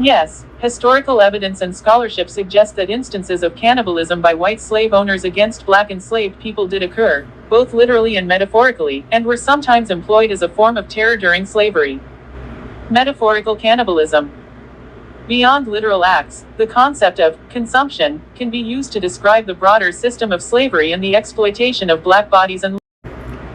Yes, historical evidence and scholarship suggest that instances of cannibalism by white slave owners against black enslaved people did occur, both literally and metaphorically, and were sometimes employed as a form of terror during slavery. Metaphorical cannibalism. Beyond literal acts, the concept of consumption can be used to describe the broader system of slavery and the exploitation of black bodies and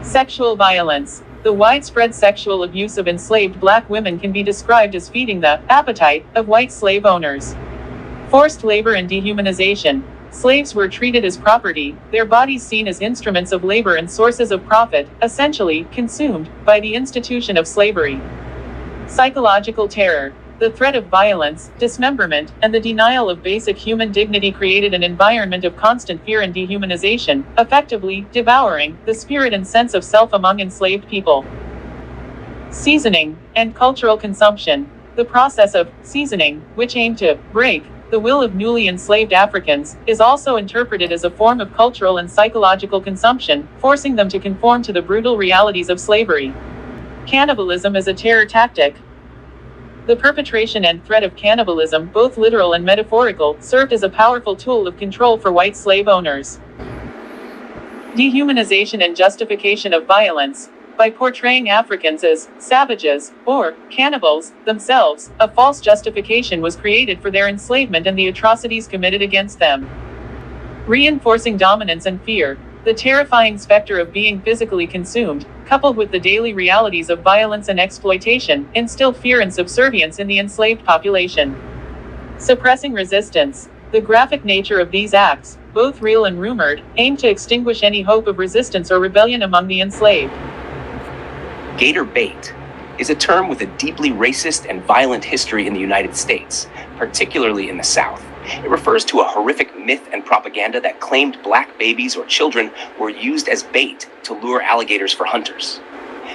sexual violence. The widespread sexual abuse of enslaved black women can be described as feeding the appetite of white slave owners. Forced labor and dehumanization. Slaves were treated as property, their bodies seen as instruments of labor and sources of profit, essentially consumed by the institution of slavery. Psychological terror. The threat of violence, dismemberment, and the denial of basic human dignity created an environment of constant fear and dehumanization, effectively devouring the spirit and sense of self among enslaved people. Seasoning and cultural consumption. The process of seasoning, which aimed to break the will of newly enslaved Africans, is also interpreted as a form of cultural and psychological consumption, forcing them to conform to the brutal realities of slavery. Cannibalism as a terror tactic. The perpetration and threat of cannibalism, both literal and metaphorical, served as a powerful tool of control for white slave owners. Dehumanization and justification of violence. By portraying Africans as savages, or cannibals, themselves, a false justification was created for their enslavement and the atrocities committed against them. Reinforcing dominance and fear. The terrifying specter of being physically consumed, coupled with the daily realities of violence and exploitation, instilled fear and subservience in the enslaved population. Suppressing resistance. The graphic nature of these acts, both real and rumored, aimed to extinguish any hope of resistance or rebellion among the enslaved. Gator bait is a term with a deeply racist and violent history in the United States, particularly in the South. It refers to a horrific myth and propaganda that claimed black babies or children were used as bait to lure alligators for hunters.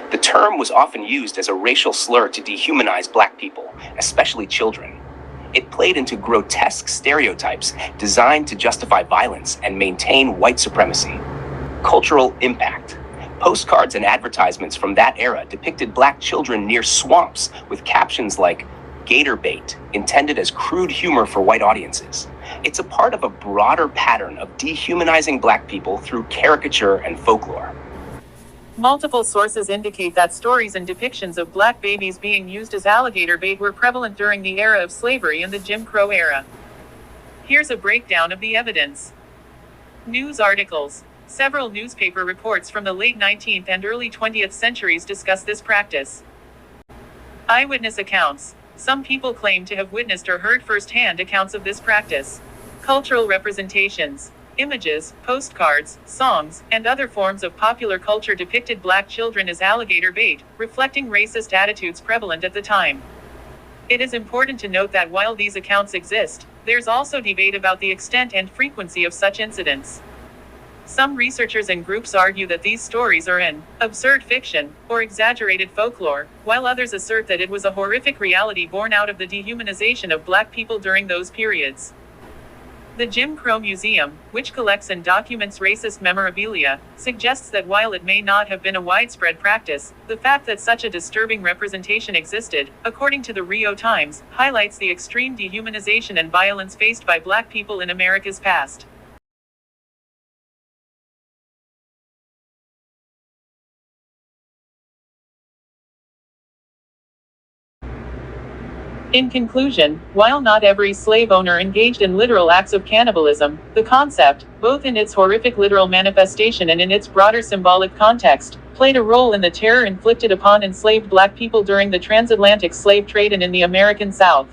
The term was often used as a racial slur to dehumanize black people, especially children. It played into grotesque stereotypes designed to justify violence and maintain white supremacy. Cultural impact. Postcards and advertisements from that era depicted black children near swamps with captions like "Gator bait," intended as crude humor for white audiences. It's a part of a broader pattern of dehumanizing black people through caricature and folklore. Multiple sources indicate that stories and depictions of black babies being used as alligator bait were prevalent during the era of slavery and the Jim Crow era. Here's a breakdown of the evidence. News articles. Several newspaper reports from the late 19th and early 20th centuries discuss this practice. Eyewitness accounts. Some people claim to have witnessed or heard firsthand accounts of this practice. Cultural representations. Images, postcards, songs, and other forms of popular culture depicted black children as alligator bait, reflecting racist attitudes prevalent at the time. It is important to note that while these accounts exist, there's also debate about the extent and frequency of such incidents. Some researchers and groups argue that these stories are an absurd fiction, or exaggerated folklore, while others assert that it was a horrific reality born out of the dehumanization of black people during those periods. The Jim Crow Museum, which collects and documents racist memorabilia, suggests that while it may not have been a widespread practice, the fact that such a disturbing representation existed, according to the Rio Times, highlights the extreme dehumanization and violence faced by black people in America's past. In conclusion, while not every slave owner engaged in literal acts of cannibalism, the concept, both in its horrific literal manifestation and in its broader symbolic context, played a role in the terror inflicted upon enslaved black people during the transatlantic slave trade and in the American South.